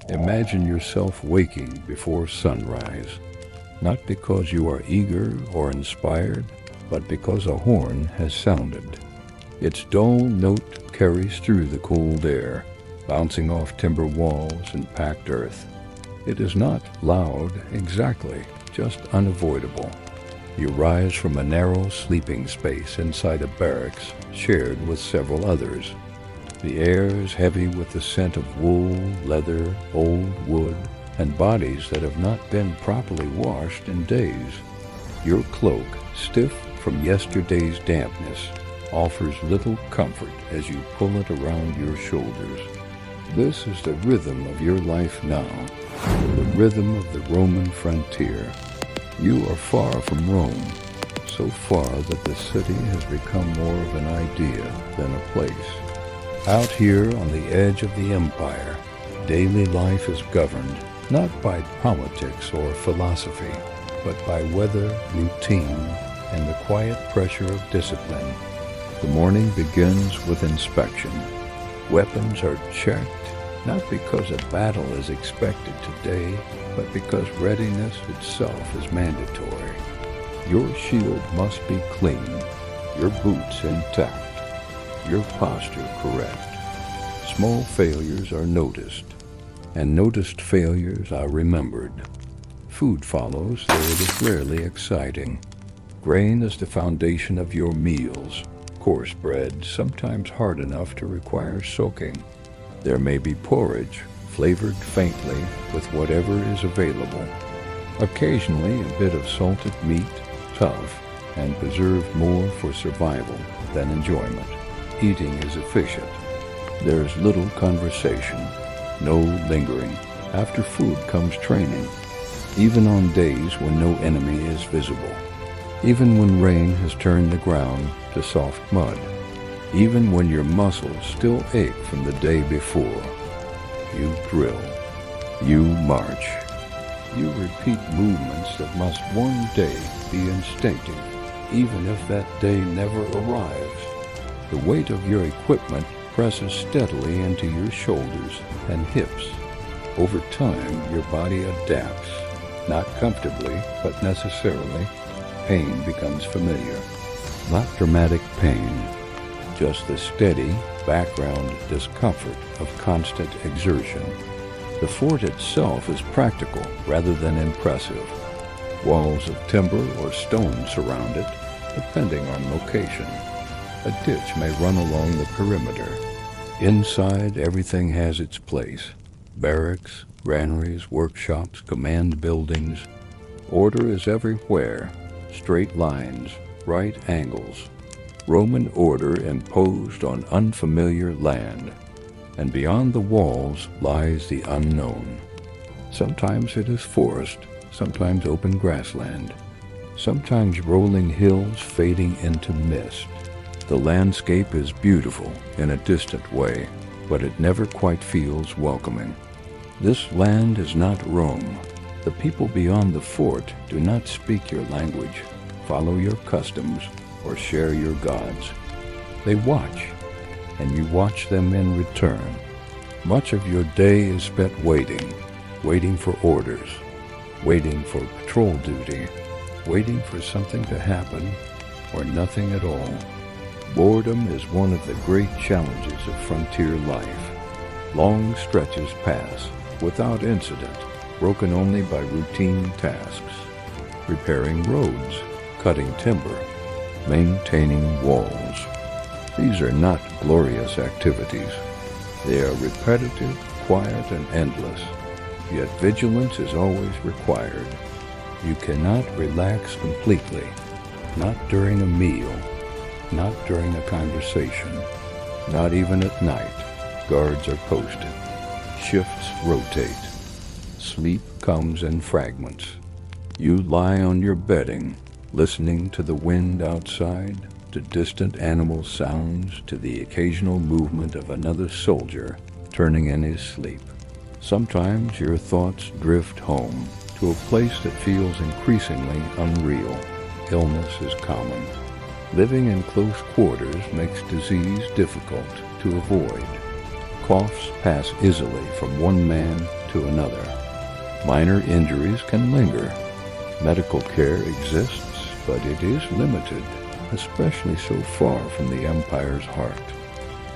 Imagine yourself waking before sunrise, not because you are eager or inspired, but because a horn has sounded. Its dull note carries through the cold air, bouncing off timber walls and packed earth. It is not loud exactly, just unavoidable. You rise from a narrow sleeping space inside a barracks shared with several others. The air is heavy with the scent of wool, leather, old wood, and bodies that have not been properly washed in days. Your cloak, stiff from yesterday's dampness, offers little comfort as you pull it around your shoulders. This is the rhythm of your life now, the rhythm of the Roman frontier. You are far from Rome, so far that the city has become more of an idea than a place. Out here on the edge of the empire, daily life is governed not by politics or philosophy, but by weather, routine, and the quiet pressure of discipline. The morning begins with inspection. Weapons are checked, not because a battle is expected today, but because readiness itself is mandatory. Your shield must be clean, your boots intact, your posture correct. Small failures are noticed, and noticed failures are remembered. Food follows, though it is rarely exciting. Grain is the foundation of your meals. Coarse bread, sometimes hard enough to require soaking. There may be porridge, flavored faintly with whatever is available. Occasionally a bit of salted meat, tough, and preserved more for survival than enjoyment. Eating is efficient. There is little conversation, no lingering. After food comes training, even on days when no enemy is visible. Even when rain has turned the ground to soft mud. Even when your muscles still ache from the day before. You drill. You march. You repeat movements that must one day be instinctive, even if that day never arrives. The weight of your equipment presses steadily into your shoulders and hips. Over time, your body adapts, not comfortably, but necessarily. Pain becomes familiar. Not dramatic pain, just the steady background discomfort of constant exertion. The fort itself is practical rather than impressive. Walls of timber or stone surround it, depending on location. A ditch may run along the perimeter. Inside, everything has its place. Barracks, granaries, workshops, command buildings. Order is everywhere. Straight lines, right angles. Roman order imposed on unfamiliar land. And beyond the walls lies the unknown. Sometimes it is forest, sometimes open grassland, sometimes rolling hills fading into mist. The landscape is beautiful in a distant way, but it never quite feels welcoming. This land is not Rome. The people beyond the fort do not speak your language, follow your customs, or share your gods. They watch, and you watch them in return. Much of your day is spent waiting for orders, waiting for patrol duty, waiting for something to happen, or nothing at all. Boredom is one of the great challenges of frontier life. Long stretches pass without incident, broken only by routine tasks. Repairing roads, cutting timber, maintaining walls. These are not glorious activities. They are repetitive, quiet, and endless. Yet vigilance is always required. You cannot relax completely, not during a meal, not during a conversation, not even at night. Guards are posted. Shifts rotate. Sleep comes in fragments. You lie on your bedding, listening to the wind outside, to distant animal sounds, to the occasional movement of another soldier turning in his sleep. Sometimes your thoughts drift home, to a place that feels increasingly unreal. Illness is common. Living in close quarters makes disease difficult to avoid. Coughs pass easily from one man to another. Minor injuries can linger. Medical care exists, but it is limited, especially so far from the empire's heart.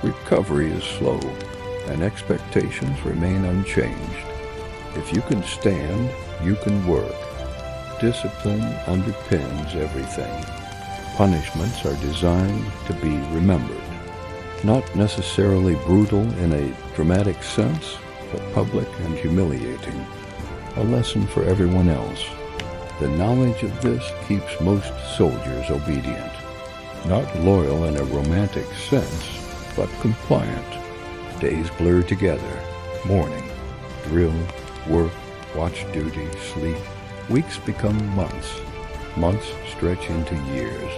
Recovery is slow, and expectations remain unchanged. If you can stand, you can work. Discipline underpins everything. Punishments are designed to be remembered. Not necessarily brutal in a dramatic sense, but public and humiliating. A lesson for everyone else. The knowledge of this keeps most soldiers obedient. Not loyal in a romantic sense, but compliant. Days blur together. Morning, drill, work, watch duty, sleep. Weeks become months. Months stretch into years.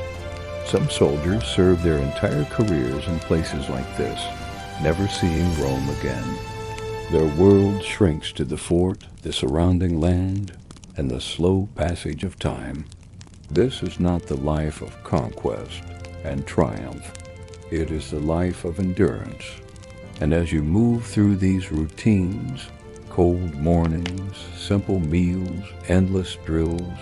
Some soldiers serve their entire careers in places like this, never seeing Rome again. Their world shrinks to the fort, the surrounding land, and the slow passage of time. This is not the life of conquest and triumph. It is the life of endurance. And as you move through these routines, cold mornings, simple meals, endless drills,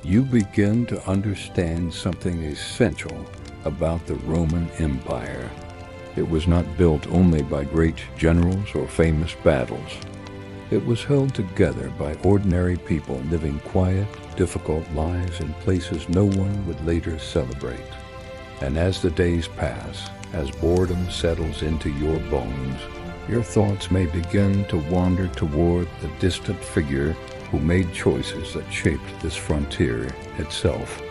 you begin to understand something essential about the Roman Empire. It was not built only by great generals or famous battles. It was held together by ordinary people living quiet, difficult lives in places no one would later celebrate. And as the days pass, as boredom settles into your bones, your thoughts may begin to wander toward the distant figure who made choices that shaped this frontier itself.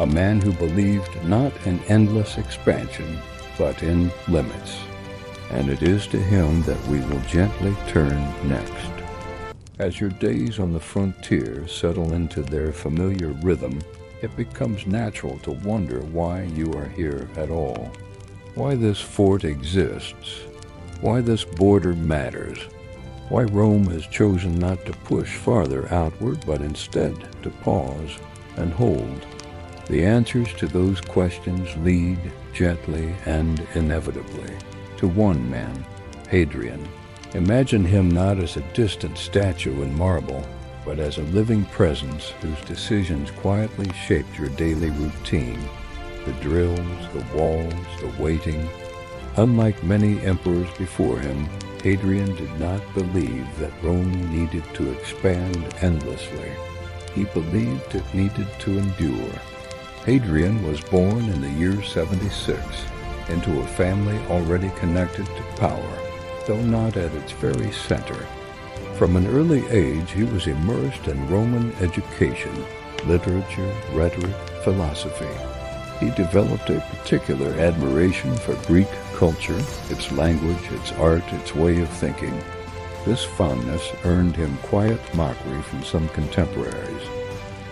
A man who believed not in endless expansion, but in limits. And it is to him that we will gently turn next. As your days on the frontier settle into their familiar rhythm, it becomes natural to wonder why you are here at all. Why this fort exists. Why this border matters. Why Rome has chosen not to push farther outward, but instead to pause and hold. The answers to those questions lead, gently and inevitably, to one man, Hadrian. Imagine him not as a distant statue in marble, but as a living presence whose decisions quietly shaped your daily routine. The drills, the walls, the waiting. Unlike many emperors before him, Hadrian did not believe that Rome needed to expand endlessly. He believed it needed to endure. Hadrian was born in the year 76 into a family already connected to power, though not at its very center. From an early age, he was immersed in Roman education, literature, rhetoric, philosophy. He developed a particular admiration for Greek culture, its language, its art, its way of thinking. This fondness earned him quiet mockery from some contemporaries,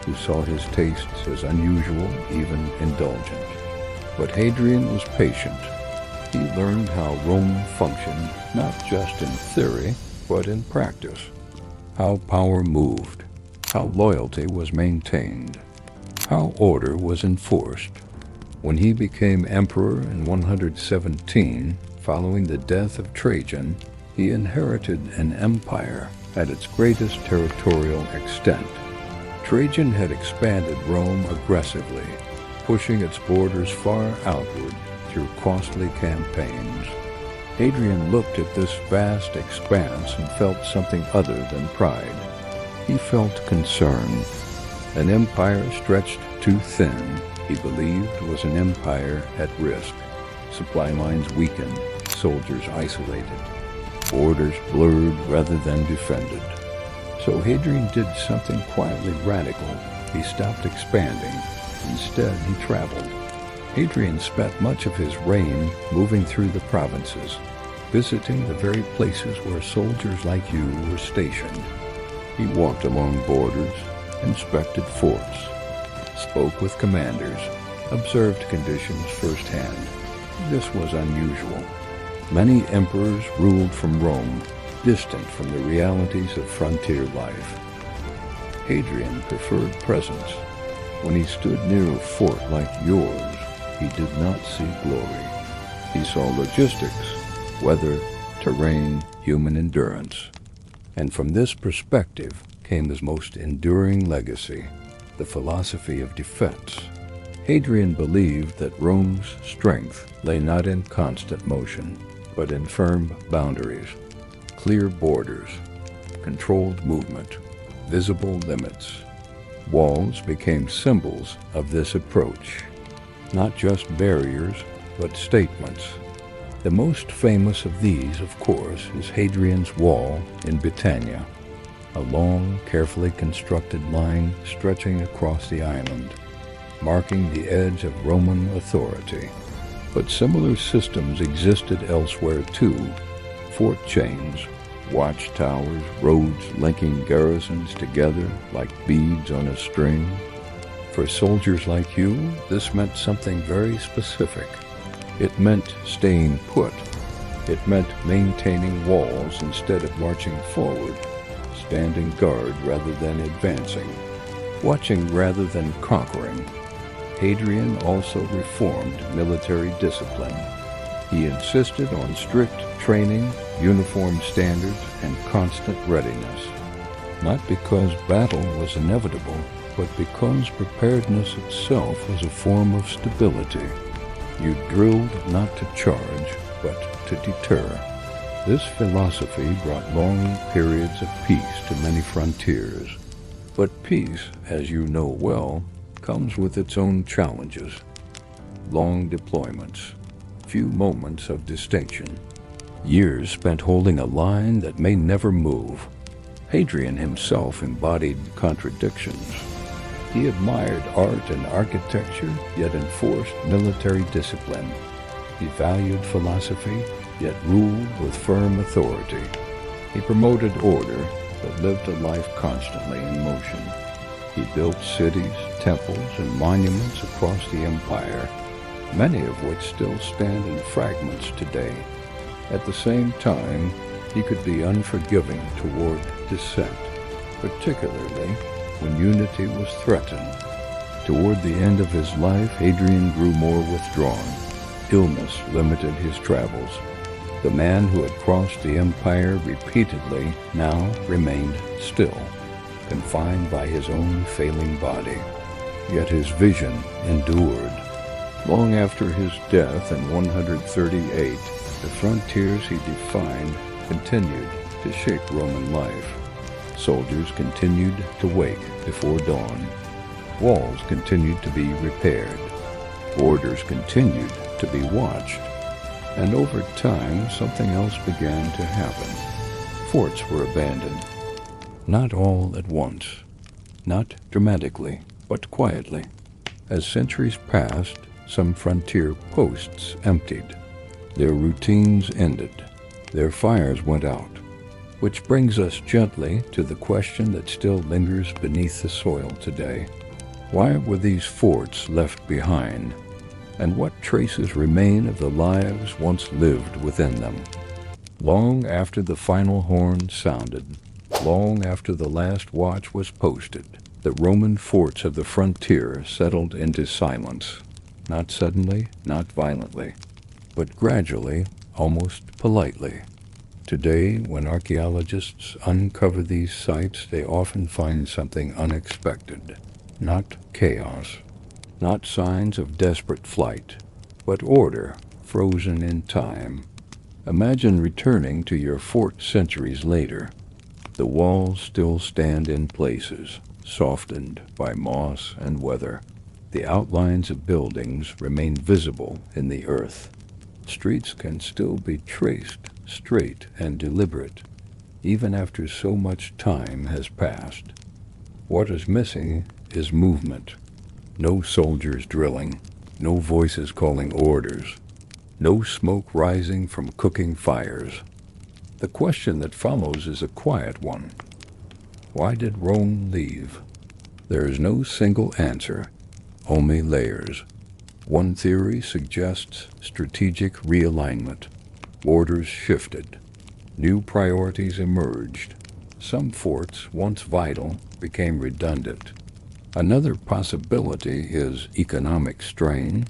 who saw his tastes as unusual, even indulgent. But Hadrian was patient. He learned how Rome functioned, not just in theory, but in practice. How power moved, how loyalty was maintained, how order was enforced. When he became emperor in 117, following the death of Trajan, he inherited an empire at its greatest territorial extent. Trajan had expanded Rome aggressively, pushing its borders far outward through costly campaigns. Hadrian looked at this vast expanse and felt something other than pride. He felt concern. An empire stretched too thin, he believed, was an empire at risk. Supply lines weakened, soldiers isolated, borders blurred rather than defended. So Hadrian did something quietly radical. He stopped expanding. Instead, he traveled. Hadrian spent much of his reign moving through the provinces, visiting the very places where soldiers like you were stationed. He walked along borders, inspected forts, spoke with commanders, observed conditions firsthand. This was unusual. Many emperors ruled from Rome, distant from the realities of frontier life. Hadrian preferred presence. When he stood near a fort like yours, he did not see glory. He saw logistics, weather, terrain, human endurance. And from this perspective came his most enduring legacy, the philosophy of defense. Hadrian believed that Rome's strength lay not in constant motion, but in firm boundaries, clear borders, controlled movement, visible limits. Walls became symbols of this approach, not just barriers, but statements. The most famous of these, of course, is Hadrian's Wall in Britannia, a long, carefully constructed line stretching across the island, marking the edge of Roman authority. But similar systems existed elsewhere too: fort chains, watchtowers, roads linking garrisons together like beads on a string. For soldiers like you, this meant something very specific. It meant staying put. It meant maintaining walls instead of marching forward, standing guard rather than advancing, watching rather than conquering. Hadrian also reformed military discipline. He insisted on strict training, uniform standards, and constant readiness, not because battle was inevitable, but because preparedness itself was a form of stability. You drilled not to charge, but to deter. This philosophy brought long periods of peace to many frontiers. But peace, as you know well, comes with its own challenges. Long deployments, few moments of distinction, years spent holding a line that may never move. Hadrian himself embodied contradictions. He admired art and architecture, yet enforced military discipline. He valued philosophy, yet ruled with firm authority. He promoted order, but lived a life constantly in motion. He built cities, temples, and monuments across the empire, many of which still stand in fragments today. At the same time, he could be unforgiving toward dissent, particularly when unity was threatened. Toward the end of his life, Hadrian grew more withdrawn. Illness limited his travels. The man who had crossed the empire repeatedly now remained still, confined by his own failing body. Yet his vision endured. Long after his death in 138, the frontiers he defined continued to shape Roman life. Soldiers continued to wake before dawn. Walls continued to be repaired. Borders continued to be watched. And over time, something else began to happen. Forts were abandoned. Not all at once, not dramatically, but quietly. As centuries passed, some frontier posts emptied. Their routines ended. Their fires went out. Which brings us gently to the question that still lingers beneath the soil today. Why were these forts left behind? And what traces remain of the lives once lived within them? Long after the final horn sounded, long after the last watch was posted, the Roman forts of the frontier settled into silence. Not suddenly, not violently, but gradually, almost politely. Today, when archaeologists uncover these sites, they often find something unexpected. Not chaos, not signs of desperate flight, but order frozen in time. Imagine returning to your fort centuries later. The walls still stand in places, softened by moss and weather. The outlines of buildings remain visible in the earth. Streets can still be traced straight and deliberate, even after so much time has passed. What is missing is movement. No soldiers drilling, no voices calling orders, no smoke rising from cooking fires. The question that follows is a quiet one. Why did Rome leave? There is no single answer, only layers. One theory suggests strategic realignment. Borders shifted. New priorities emerged. Some forts, once vital, became redundant. Another possibility is economic strain.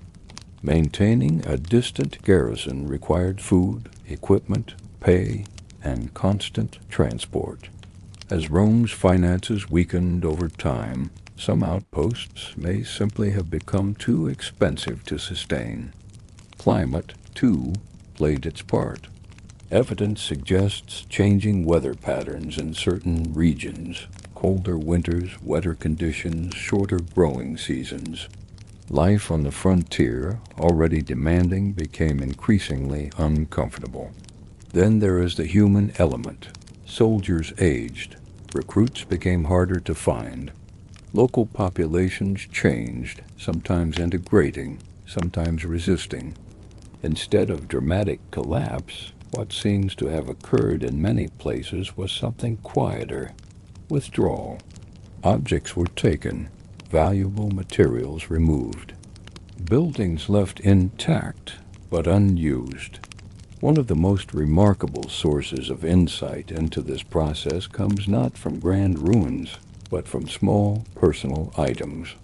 Maintaining a distant garrison required food, equipment, pay, and constant transport. As Rome's finances weakened over time, some outposts may simply have become too expensive to sustain. Climate, too, played its part. Evidence suggests changing weather patterns in certain regions, colder winters, wetter conditions, shorter growing seasons. Life on the frontier, already demanding, became increasingly uncomfortable. Then there is the human element. Soldiers aged. Recruits became harder to find. Local populations changed, sometimes integrating, sometimes resisting. Instead of dramatic collapse, what seems to have occurred in many places was something quieter: withdrawal. Objects were taken, valuable materials removed. Buildings left intact but unused. One of the most remarkable sources of insight into this process comes not from grand ruins, but from small personal items.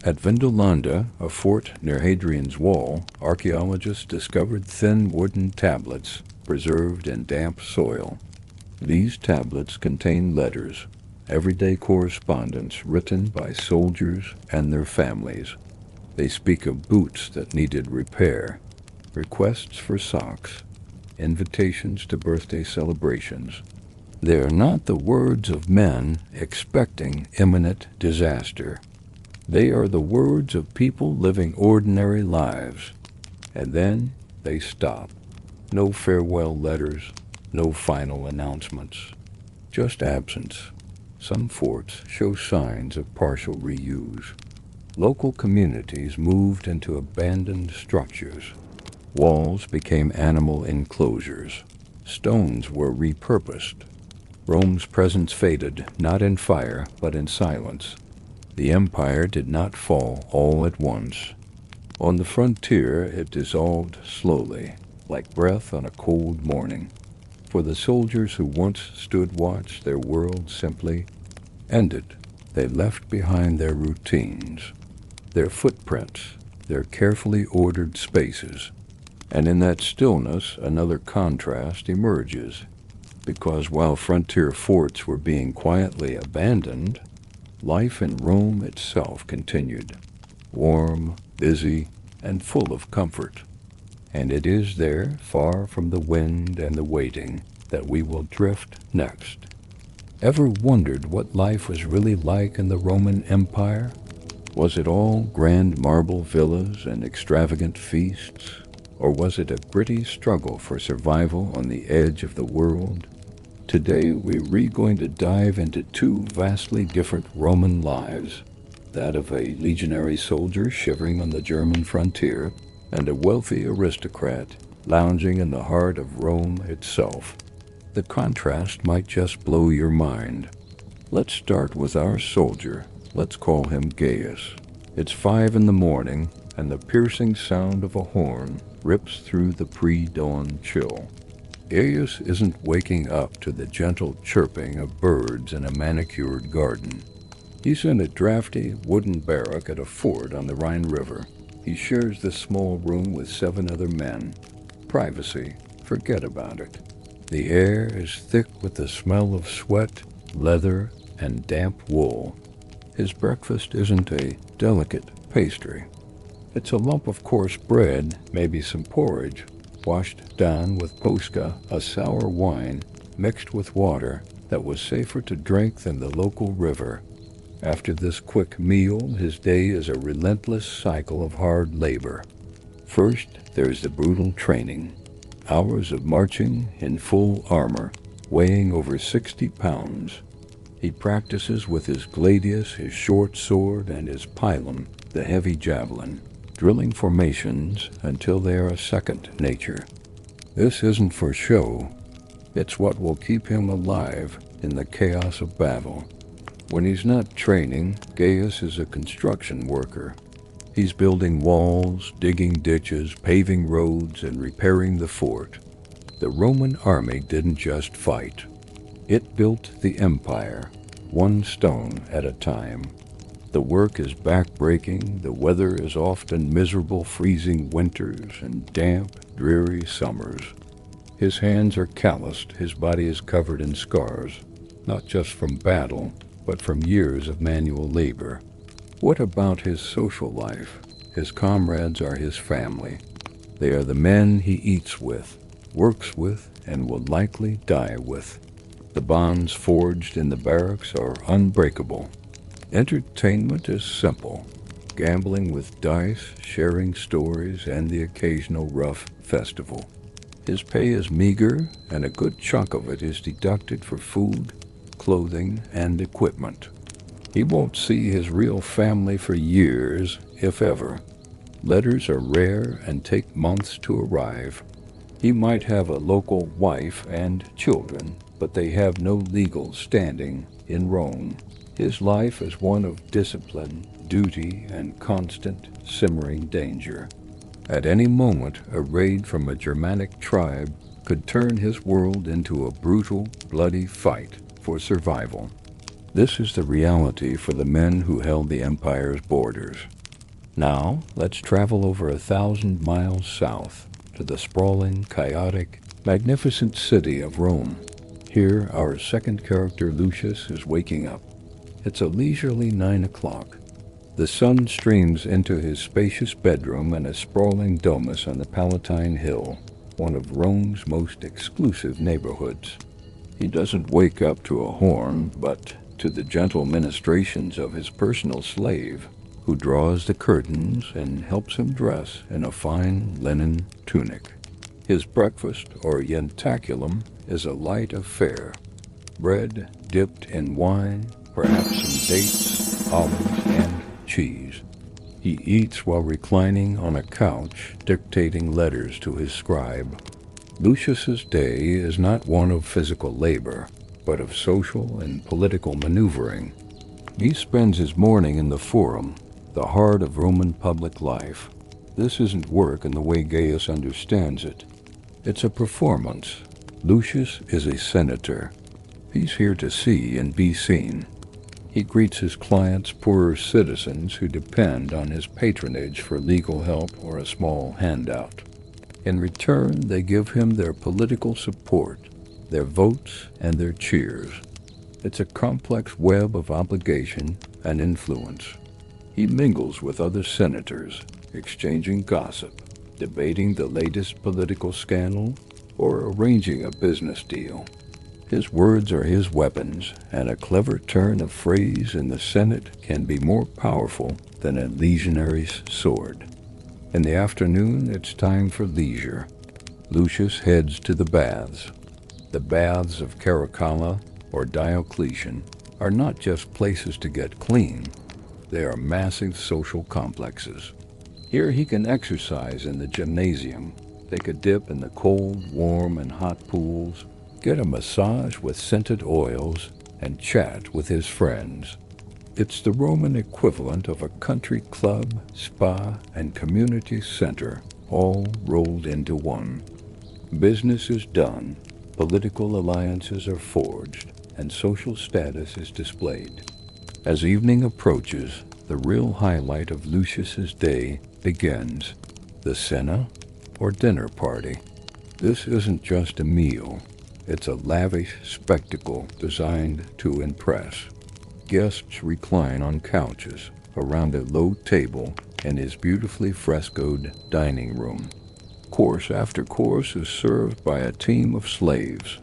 At Vindolanda, a fort near Hadrian's Wall, archaeologists discovered thin wooden tablets preserved in damp soil. These tablets contain letters, everyday correspondence written by soldiers and their families. They speak of boots that needed repair, requests for socks, invitations to birthday celebrations. They are not the words of men expecting imminent disaster. They are the words of people living ordinary lives. And then they stop. No farewell letters, no final announcements, just absence. Some forts show signs of partial reuse. Local communities moved into abandoned structures. Walls became animal enclosures. Stones were repurposed. Rome's presence faded, not in fire, but in silence. The empire did not fall all at once. On the frontier, it dissolved slowly, like breath on a cold morning. For the soldiers who once stood watch, their world simply ended. They left behind their routines, their footprints, their carefully ordered spaces. And in that stillness, another contrast emerges, because while frontier forts were being quietly abandoned, life in Rome itself continued, warm, busy, and full of comfort. And it is there, far from the wind and the waiting, that we will drift next. Ever wondered what life was really like in the Roman Empire? Was it all grand marble villas and extravagant feasts? Or was it a gritty struggle for survival on the edge of the world? Today we're going to dive into two vastly different Roman lives, that of a legionary soldier shivering on the German frontier and a wealthy aristocrat lounging in the heart of Rome itself. The contrast might just blow your mind. Let's start with our soldier. Let's call him Gaius. It's 5 in the morning, and the piercing sound of a horn rips through the pre-dawn chill. Gaius isn't waking up to the gentle chirping of birds in a manicured garden. He's in a drafty wooden barrack at a fort on the Rhine River. He shares this small room with 7 other men. Privacy, forget about it. The air is thick with the smell of sweat, leather, and damp wool. His breakfast isn't a delicate pastry. It's a lump of coarse bread, maybe some porridge, washed down with posca, a sour wine mixed with water that was safer to drink than the local river. After this quick meal, his day is a relentless cycle of hard labor. First, there's the brutal training. Hours of marching in full armor, weighing over 60 pounds. He practices with his gladius, his short sword, and his pilum, the heavy javelin, drilling formations until they are a second nature. This isn't for show. It's what will keep him alive in the chaos of battle. When he's not training, Gaius is a construction worker. He's building walls, digging ditches, paving roads, and repairing the fort. The Roman army didn't just fight. It built the empire, one stone at a time. The work is back-breaking, the weather is often miserable, freezing winters and damp, dreary summers. His hands are calloused, his body is covered in scars. not just from battle, but from years of manual labor. What about his social life? His comrades are his family. They are the men he eats with, works with, and will likely die with. The bonds forged in the barracks are unbreakable. Entertainment is simple. Gambling with dice, sharing stories, and the occasional rough festival. His pay is meager, and a good chunk of it is deducted for food, clothing, and equipment. He won't see his real family for years, if ever. Letters are rare and take months to arrive. He might have a local wife and children, but they have no legal standing in Rome. His life is one of discipline, duty, and constant simmering danger. At any moment, a raid from a Germanic tribe could turn his world into a brutal, bloody fight for survival. This is the reality for the men who held the empire's borders. Now, let's travel over 1,000 miles south to the sprawling, chaotic, magnificent city of Rome. Here, our second character, Lucius, is waking up. It's a leisurely 9 o'clock. The sun streams into his spacious bedroom in a sprawling domus on the Palatine Hill, one of Rome's most exclusive neighborhoods. He doesn't wake up to a horn, but to the gentle ministrations of his personal slave, who draws the curtains and helps him dress in a fine linen tunic. His breakfast, or yentaculum, is a light affair. Bread dipped in wine, perhaps some dates, olives, and cheese. He eats while reclining on a couch, dictating letters to his scribe. Lucius's day is not one of physical labor, but of social and political maneuvering. He spends his morning in the Forum, the heart of Roman public life. This isn't work in the way Gaius understands it. It's a performance. Lucius is a senator. He's here to see and be seen. He greets his clients, poorer citizens who depend on his patronage for legal help or a small handout. In return, they give him their political support, their votes, and their cheers. It's a complex web of obligation and influence. He mingles with other senators, exchanging gossip, debating the latest political scandal, or arranging a business deal. His words are his weapons, and a clever turn of phrase in the Senate can be more powerful than a legionary's sword. In the afternoon, it's time for leisure. Lucius heads to the baths. The baths of Caracalla or Diocletian are not just places to get clean. They are massive social complexes. Here he can exercise in the gymnasium, take a dip in the cold, warm, and hot pools, get a massage with scented oils, and chat with his friends. It's the Roman equivalent of a country club, spa, and community center, all rolled into one. Business is done, political alliances are forged, and social status is displayed. As evening approaches, the real highlight of Lucius's day begins: the cena, or dinner party. This isn't just a meal. It's a lavish spectacle designed to impress. Guests recline on couches around a low table in his beautifully frescoed dining room. Course after course is served by a team of slaves.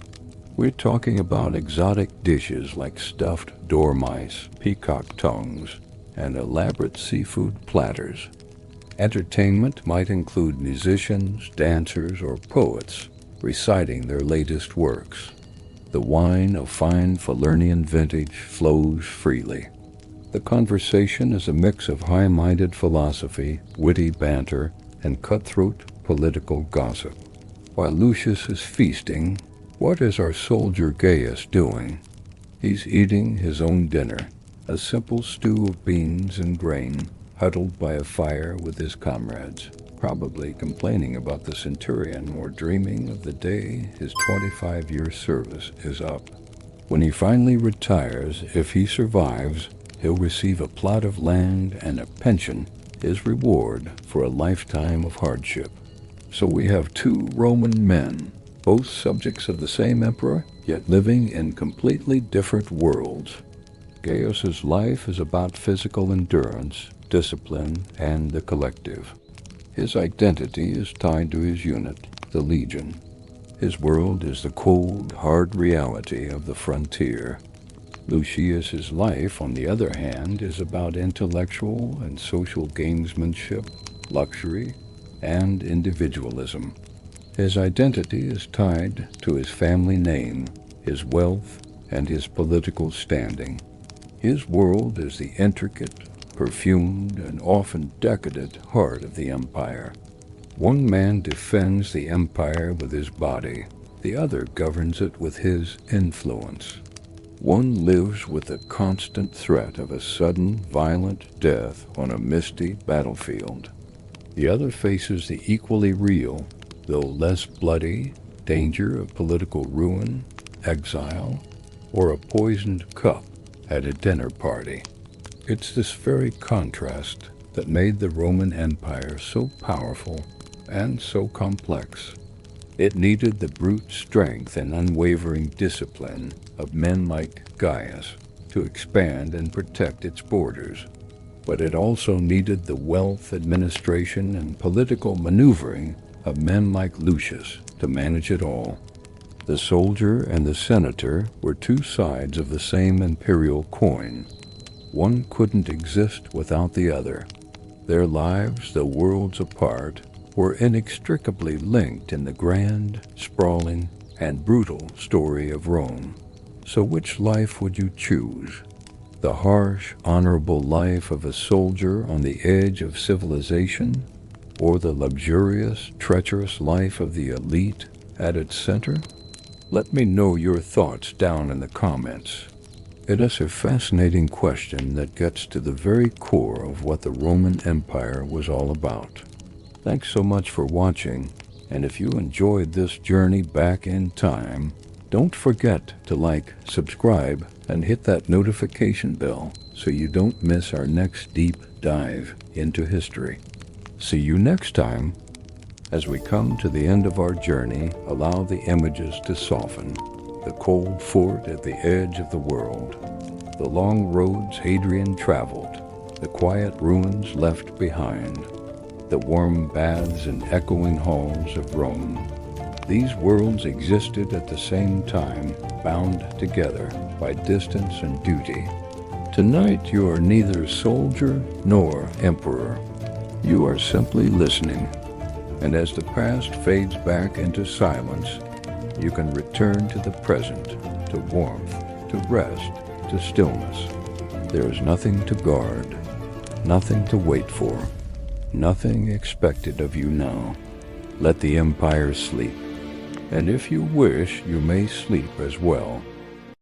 We're talking about exotic dishes like stuffed dormice, peacock tongues, and elaborate seafood platters. Entertainment might include musicians, dancers, or poets reciting their latest works. The wine of fine Falernian vintage flows freely. The conversation is a mix of high-minded philosophy, witty banter, and cutthroat political gossip. While Lucius is feasting, what is our soldier Gaius doing? He's eating his own dinner, a simple stew of beans and grain, huddled by a fire with his comrades, probably complaining about the centurion or dreaming of the day his 25-year service is up. When he finally retires, if he survives, he'll receive a plot of land and a pension, his reward for a lifetime of hardship. So we have two Roman men, both subjects of the same emperor, yet living in completely different worlds. Gaius's life is about physical endurance, discipline, and the collective. His identity is tied to his unit, the legion. His world is the cold, hard reality of the frontier. Lucius's life, on the other hand, is about intellectual and social gamesmanship, luxury, and individualism. His identity is tied to his family name, his wealth, and his political standing. His world is the intricate, perfumed, and often decadent heart of the empire. One man defends the empire with his body, the other governs it with his influence. One lives with the constant threat of a sudden, violent death on a misty battlefield. The other faces the equally real, though less bloody, danger of political ruin, exile, or a poisoned cup at a dinner party. It's this very contrast that made the Roman Empire so powerful and so complex. It needed the brute strength and unwavering discipline of men like Gaius to expand and protect its borders. But it also needed the wealth, administration, and political maneuvering of men like Lucius to manage it all. The soldier and the senator were two sides of the same imperial coin. One couldn't exist without the other. Their lives, though worlds apart, were inextricably linked in the grand, sprawling, and brutal story of Rome. So which life would you choose? The harsh, honorable life of a soldier on the edge of civilization, or the luxurious, treacherous life of the elite at its center? Let me know your thoughts down in the comments. It is a fascinating question that gets to the very core of what the Roman Empire was all about. Thanks so much for watching, and if you enjoyed this journey back in time, don't forget to like, subscribe, and hit that notification bell so you don't miss our next deep dive into history. See you next time. As we come to the end of our journey, allow the images to soften. The cold fort at the edge of the world, the long roads Hadrian traveled, the quiet ruins left behind, the warm baths and echoing halls of Rome. These worlds existed at the same time, bound together by distance and duty. Tonight you are neither soldier nor emperor. You are simply listening. And as the past fades back into silence, you can return to the present, to warmth, to rest, to stillness. There is nothing to guard, nothing to wait for, nothing expected of you now. Let the empire sleep. And if you wish, you may sleep as well.